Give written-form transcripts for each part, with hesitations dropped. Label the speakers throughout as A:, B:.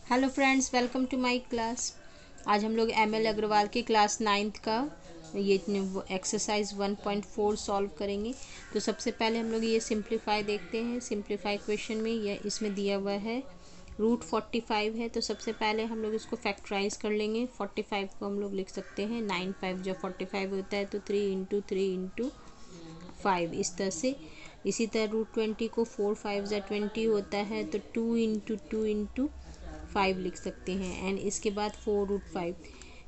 A: Hello friends, welcome to my class. आज हम लोग एम एल अग्रवाल की क्लास 9th का ये एक्सरसाइज 1.4 सॉल्व करेंगे। तो सबसे पहले हम लोग ये सिंप्लीफाई देखते हैं। सिंप्लीफाई क्वेश्चन में यह इसमें दिया हुआ है रूट 45 है। तो सबसे पहले हम लोग इसको फैक्टराइज कर लेंगे। 45 को हम लोग लिख सकते हैं 9 5 जब 45 होता है तो 3 इस तरह से। इसी तरह रूट 20 को 4 5 20 होता है तो 2 लिख सकते हैं। एंड इसके बाद 4√5।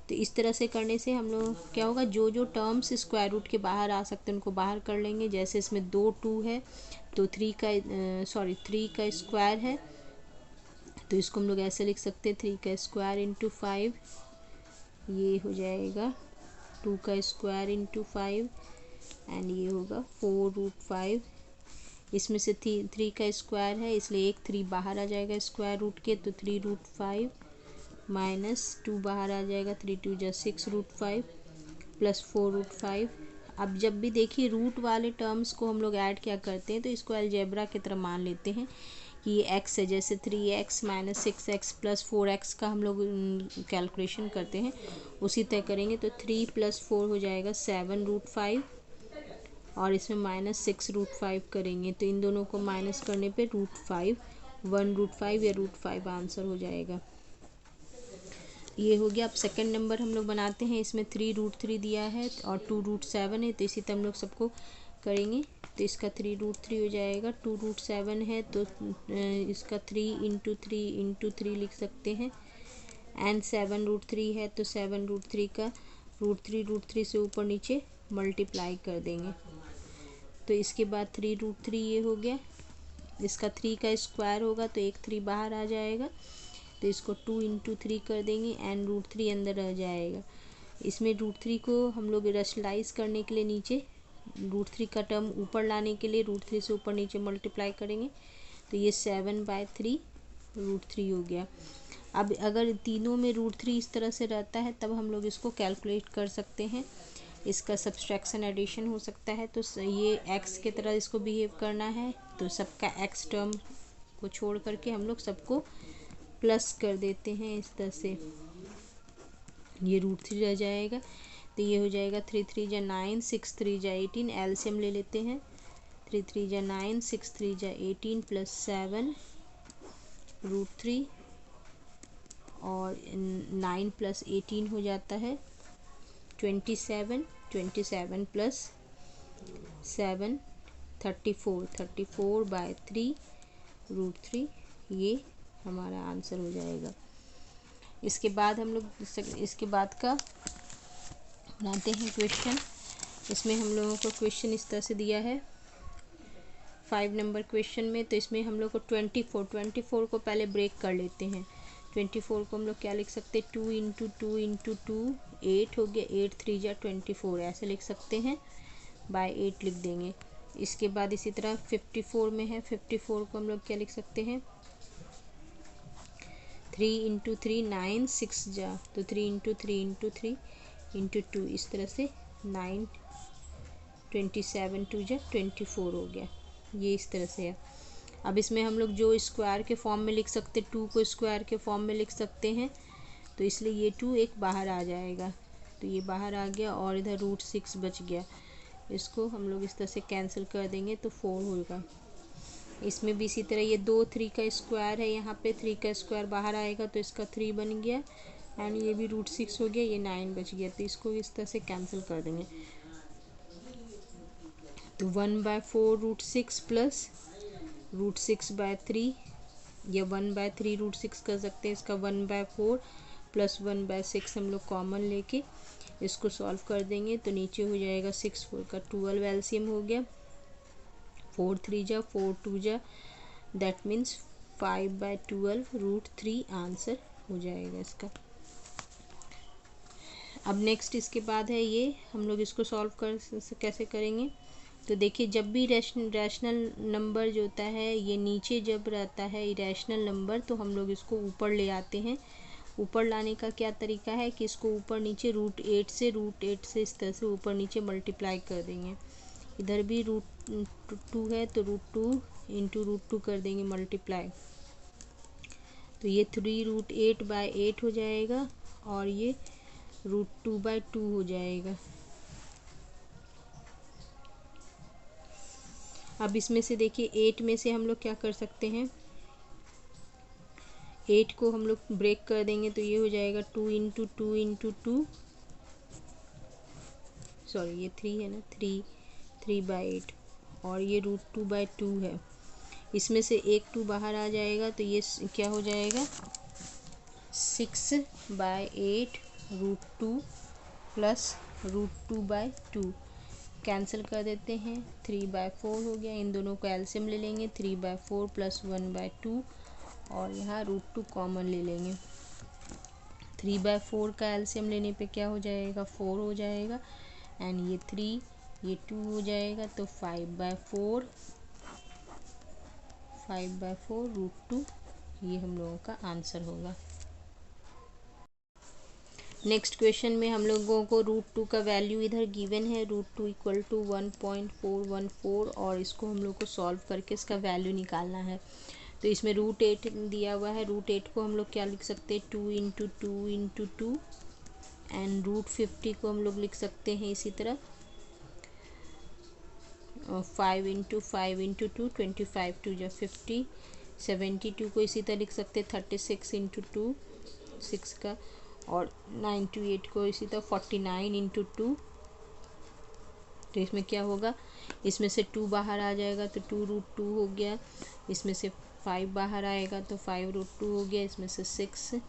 A: तो इस तरह से करने से हम लोग क्या होगा, जो जो टर्म्स स्क्वायर रूट के बाहर आ सकते हैं उनको बाहर कर लेंगे। जैसे इसमें 2 है तो 3 का स्क्वायर है तो इसको हम लोग ऐसे लिख सकते हैं 3 का स्क्वायर इंटू 5। ये हो जाएगा 2 का स्क्वायर इंटू 5 एंड ये होगा 4√5। इसमें से 3 का स्क्वायर है इसलिए एक 3 बाहर आ जाएगा स्क्वायर रूट के, तो 3√5 माइनस 2 बाहर आ जाएगा, 3 2 जा 6√5 प्लस 4√5। अब जब भी देखिए रूट वाले टर्म्स को हम लोग ऐड क्या करते हैं तो इसको अलजेब्रा की तरह मान लेते हैं कि ये x है। जैसे 3x minus 6x plus 4x का हम लोग कैलकुलेशन करते हैं उसी तरह करेंगे। तो 3 + 4 हो जाएगा 7√5 और इसमें माइनस 6√5 करेंगे तो इन दोनों को माइनस करने पे √5 1√5 या √5 आंसर हो जाएगा। ये हो गया। अब सेकंड नंबर हम लोग बनाते हैं। इसमें 3√3 दिया है और 2√7 है तो इसी तरह हम लोग सबको करेंगे। तो इसका 3√3 हो जाएगा, 2√7 है तो इसका 3 × 3 लिख सकते हैं। एंड 7√3 है तो 7√3 का √3 से ऊपर नीचे मल्टीप्लाई कर देंगे। तो इसके बाद 3√3 ये हो गया। इसका 3 का स्क्वायर होगा तो एक 3 बाहर आ जाएगा तो इसको 2 × 3 कर देंगे एंड √3 अंदर रह जाएगा। इसमें √3 को हम लोग रेशनलाइज करने के लिए नीचे √3 का टर्म ऊपर लाने के लिए √3 से ऊपर नीचे मल्टीप्लाई करेंगे तो ये 7/3 √3 हो गया। अब अगर तीनों में √3 इस तरह से रहता है तब हम लोग इसको कैलकुलेट कर सकते हैं। इसका सब्सट्रैक्शन एडिशन हो सकता है तो ये x की तरह इसको बिहेव करना है तो सबका x टर्म को छोड़ करके हम लोग सबको प्लस कर देते हैं। इस तरह से ये √3 रह जाएगा तो ये हो जाएगा 3 3 जा 9 6 3 जा 18। एलसीएम ले लेते हैं। 3 3 जा 9 6 3 जा 18 प्लस 7 √3 और 9 + 18 हो जाता है 27 प्लस 7 34/3 √3। ये हमारा आंसर हो जाएगा। इसके बाद हम लोग इसके बाद का बनाते हैं क्वेश्चन। इसमें हम लोगों को क्वेश्चन इस तरह से दिया है 5 नंबर क्वेश्चन में। तो इसमें हम लोग को 24 को पहले ब्रेक कर लेते हैं। 24 को हम लोग क्या लिख सकते हैं 2 × 2 × 2 8 हो गया। 8 3 जा 24 ऐसे लिख सकते हैं, बाय 8 लिख देंगे। इसके बाद इसी तरह 54 में है। 54 को हम लोग क्या लिख सकते हैं 3 × 3 9 6 जा तो 3 × 3 × 3 × 2 इस तरह से 9 27 2 जा 24 हो गया। ये इस तरह से है। अब इसमें हम लोग जो स्क्वायर के फॉर्म में लिख सकते 2 को स्क्वायर के फॉर्म में लिख सकते हैं तो इसलिए ये 2 एक बाहर आ जाएगा तो ये बाहर आ गया और इधर √6 बच गया। इसको हम लोग इस तरह से कैंसिल कर देंगे तो 4 होगा। इसमें भी इसी तरह ये 2 3 का स्क्वायर है, यहाँ पे 3 का स्क्वायर बाहर आएगा तो इसका 3 बन गया एंड ये भी √6 हो गया, ये 9 बच गया तो इसको इस तरह से कैंसिल कर देंगे। तो 1/4 √6 प्लस √6/3 या 1/3 √6 कर सकते हैं। इसका 1/4 प्लस 1/6 हम लोग कॉमन लेके इसको सॉल्व कर देंगे तो नीचे हो जाएगा 6 4 का 12 एलसीएम हो गया। 4 3 जा 4 2 जा दैट मीन्स 5/12 √3 आंसर हो जाएगा इसका। अब नेक्स्ट इसके बाद है ये हम लोग इसको सॉल्व कैसे करेंगे। तो देखिए जब भी रैशनल नंबर जो होता है ये नीचे जब रहता है इरेशनल नंबर तो हम लोग इसको ऊपर ले आते हैं। ऊपर लाने का क्या तरीका है कि इसको ऊपर नीचे √8 से इस तरह से ऊपर नीचे मल्टीप्लाई कर देंगे। इधर भी √2 है तो √2 × √2 कर देंगे मल्टीप्लाई। तो ये 3√8/8 हो जाएगा और ये √2/2 हो जाएगा। अब इसमें से देखिए 8 में से हम लोग क्या कर सकते हैं, 8 को हम लोग ब्रेक कर देंगे तो ये हो जाएगा 2 × 2 × 2, सॉरी ये 3 है ना, 3/8 और ये √2/2 है। इसमें से एक 2 बाहर आ जाएगा तो ये क्या हो जाएगा, 6/8 √2 प्लस √2/2 कैंसिल कर देते हैं, 3/4 हो गया। इन दोनों को एलसीएम ले लेंगे, 3/4 प्लस 1/2 और यहाँ √2 कॉमन ले लेंगे। 3/4 का एलसीएम लेने पे क्या हो जाएगा, 4 हो जाएगा एंड ये 3 ये 2 हो जाएगा तो 5/4 √2 ये हम लोगों का आंसर होगा। नेक्स्ट क्वेश्चन में हम लोगों को √2 का वैल्यू इधर गिवन है, √2 = 1.414 और इसको हम लोग को सॉल्व करके इसका वैल्यू निकालना है। तो इसमें √8 दिया हुआ है, √8 को हम लोग क्या लिख सकते हैं, 2 × 2 × 2 एंड √50 को हम लोग लिख सकते हैं इसी तरह 5 × 5 × 2 25 2 × 50, 72 को इसी तरह लिख सकते हैं 36 × 2 6 का और 98 को इसी तरह 49 × 2। तो इसमें क्या होगा, इसमें से 2 बाहर आ जाएगा तो 2√2 हो गया, इसमें से 5 बाहर आएगा तो 5√2 हो गया, इसमें से 6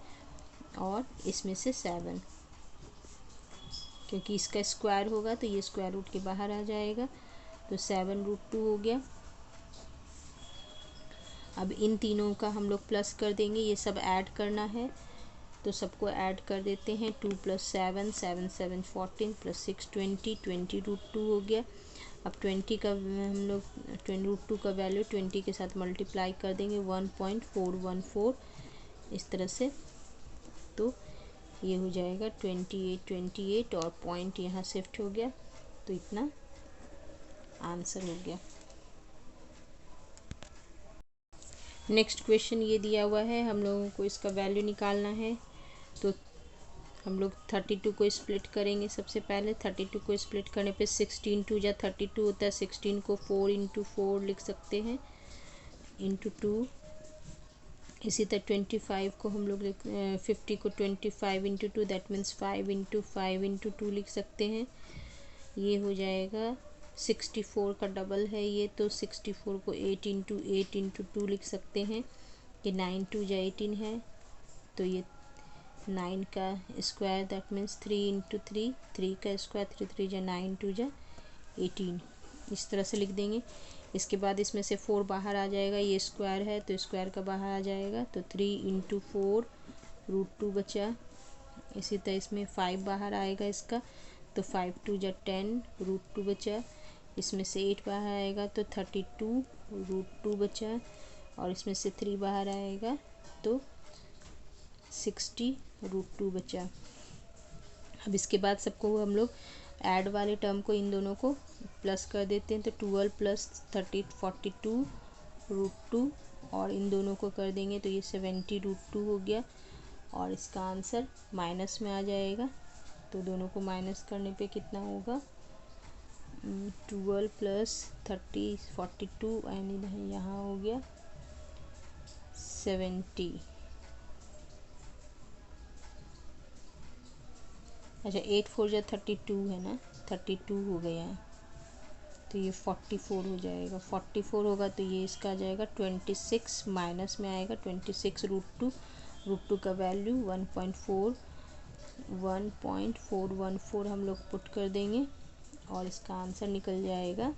A: और इसमें से 7, क्योंकि इसका स्क्वायर होगा तो ये स्क्वायर रूट के बाहर आ जाएगा तो 7√2 हो गया। अब इन तीनों का हम लोग प्लस कर देंगे, ये सब ऐड करना है तो सबको ऐड कर देते हैं। 2 + 7 7 7 14 + 6 20 20√2 हो गया। अब 20 का हम लोग √2 का वैल्यू 20 के साथ मल्टीप्लाई कर देंगे 1.414 इस तरह से, तो ये हो जाएगा 28 और पॉइंट यहाँ शिफ्ट हो गया तो इतना आंसर हो गया। नेक्स्ट क्वेश्चन ये दिया हुआ है, हम लोगों को इसका वैल्यू निकालना है। तो हम लोग 32 को स्प्लिट करेंगे। सबसे पहले 32 को स्प्लिट करने पे 16 2 × 32 होता है, 16 को 4 × 4 लिख सकते हैं × 2। इसी तरह 25 को हम लोग 50 को 25 × 2 दैट मीन्स 5 × 5 × 2 लिख सकते हैं। ये हो जाएगा 64 का डबल है ये, तो 64 को 8 × 8 × 2 लिख सकते हैं। ये 9 2 × 18 है तो ये 9 का स्क्वायर दैट मीन्स 3 × 3, 3 का स्क्वायर 3 3 × 9 2 × 18 इस तरह से लिख देंगे। इसके बाद इसमें से 4 बाहर आ जाएगा, ये स्क्वायर है तो स्क्वायर का बाहर आ जाएगा तो 3 × 4 √2 बचा। इसी तरह इसमें 5 बाहर आएगा इसका तो 5 2 × 10 √2 बचा। इसमें से 8 बाहर आएगा तो 32 √2 बचा और इसमें से 3 बाहर आएगा तो 60 √2 बचा। अब इसके बाद सबको हम लोग ऐड वाले टर्म को इन दोनों को प्लस कर देते हैं तो 12 + 30 42 √2 और इन दोनों को कर देंगे तो ये 70 √2 हो गया और इसका आंसर माइनस में आ जाएगा। तो दोनों को माइनस करने पे कितना होगा, 12 + 30 42 एंड यहाँ हो गया 70। अच्छा 8 4 × 32 है ना, 32 हो गया तो ये 44 हो जाएगा। 44 होगा तो ये इसका आ जाएगा 26 माइनस में आएगा 26 √2 का वैल्यू 1.414 हम लोग पुट कर देंगे और इसका आंसर निकल जाएगा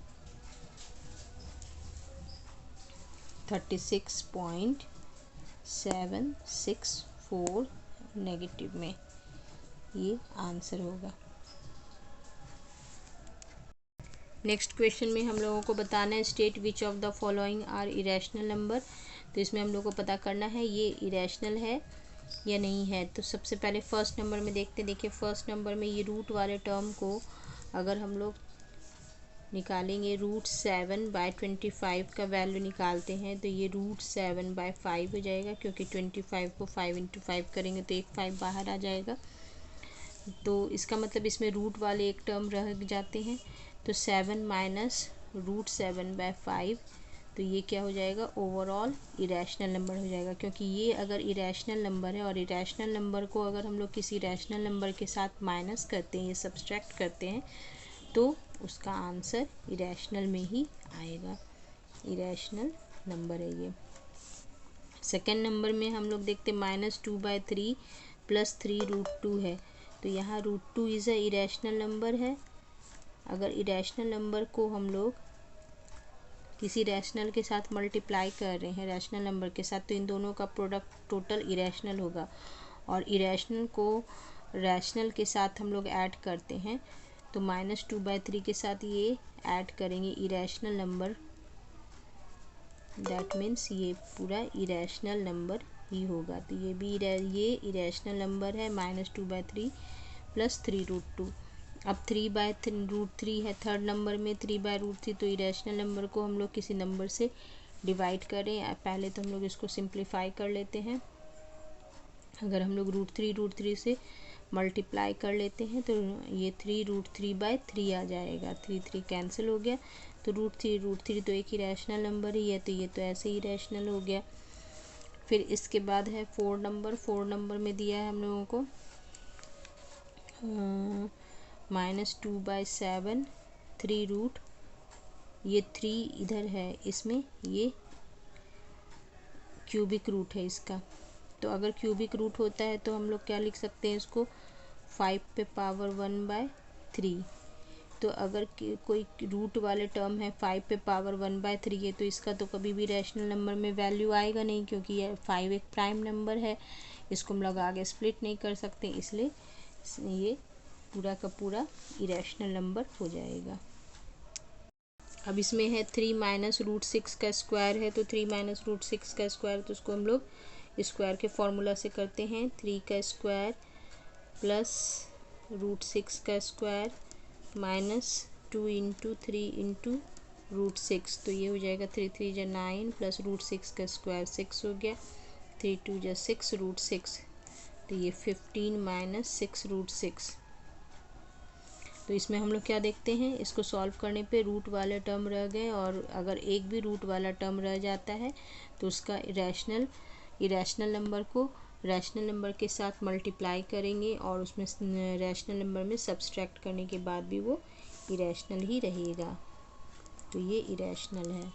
A: 36.764 नेगेटिव में ये आंसर होगा। नेक्स्ट क्वेश्चन में हम लोगों को बताना है state which of the following are irrational number. तो इसमें हम लोग को पता करना है ये इरेशनल है या नहीं है। तो सबसे पहले फर्स्ट नंबर में देखते हैं। देखिए फर्स्ट नंबर में ये रूट वाले टर्म को अगर हम लोग निकालेंगे रूट 7/25 का वैल्यू निकालते हैं तो ये रूट 7/5 हो जाएगा, क्योंकि 25 को 5 × 5 करेंगे तो एक 5 बाहर आ जाएगा। तो इसका मतलब इसमें रूट वाले एक टर्म रह जाते हैं, तो 7 माइनस रूट 7/5, तो ये क्या हो जाएगा, ओवरऑल इरेशनल नंबर हो जाएगा। क्योंकि ये अगर इरेशनल नंबर है और इरेशनल नंबर को अगर हम लोग किसी रैशनल नंबर के साथ माइनस करते हैं या सब्सट्रैक्ट करते हैं तो उसका आंसर इरेशनल में ही आएगा। इरेशनल नंबर है ये। सेकेंड नंबर में हम लोग देखते -2/3 + 3√2 है, तो यहाँ √2 इज़ अ इरेशनल नंबर है। अगर इरेशनल नंबर को हम लोग किसी रैशनल के साथ मल्टीप्लाई कर रहे हैं रैशनल नंबर के साथ, तो इन दोनों का प्रोडक्ट टोटल इरेशनल होगा। और इरेशनल को रैशनल के साथ हम लोग ऐड करते हैं, तो -2/3 के साथ ये ऐड करेंगे इरेशनल नंबर, दैट मीन्स ये पूरा इरेशनल नंबर ही होगा। तो ये भी ये इरेशनल नंबर है -2/3 + 3√2। अब 3/√3 है थर्ड नंबर में, 3/√3, तो इरेशनल नंबर को हम लोग किसी नंबर से डिवाइड करें। पहले तो हम लोग इसको सिंप्लीफाई कर लेते हैं। अगर हम लोग √3 से मल्टीप्लाई कर लेते हैं तो ये 3√3/3 आ जाएगा। 3 कैंसिल हो गया, तो √3 तो एक ही रैशनल नंबर ही है, तो ये तो ऐसे ही रैशनल हो गया। फिर इसके बाद है 4 नंबर में दिया है हम लोगों को -2/7 3 ये 3 इधर है, इसमें ये क्यूबिक रूट है इसका। तो अगर क्यूबिक रूट होता है तो हम लोग क्या लिख सकते हैं इसको, 5⁻1/3। तो अगर कोई रूट वाले टर्म है 5⁻1/3 है तो इसका तो कभी भी रैशनल नंबर में वैल्यू आएगा नहीं, क्योंकि ये 5 एक प्राइम नंबर है, इसको हम लोग आगे स्प्लिट नहीं कर सकते, इसलिए ये पूरा का पूरा इरेशनल नंबर हो जाएगा। अब इसमें है 3 - √6 का स्क्वायर है, तो 3 - √6 का स्क्वायर, तो उसको हम लोग स्क्वायर के फॉर्मूला से करते हैं। 3 का स्क्वायर प्लस √6 का स्क्वायर -2 × 3 × √6, तो ये हो जाएगा 3 × 3 = 9 प्लस √6 का स्क्वायर 6 हो गया, 3 × 2 = 6 √6, तो ये 15 - 6 √6। तो इसमें हम लोग क्या देखते हैं, इसको सॉल्व करने पे रूट वाले टर्म रह गए, और अगर एक भी रूट वाला टर्म रह जाता है तो उसका इरेशनल नंबर को रैशनल नंबर के साथ मल्टीप्लाई करेंगे और उसमें रैशनल नंबर में सब्सट्रैक्ट करने के बाद भी वो इरेशनल ही रहेगा। तो ये इरेशनल है।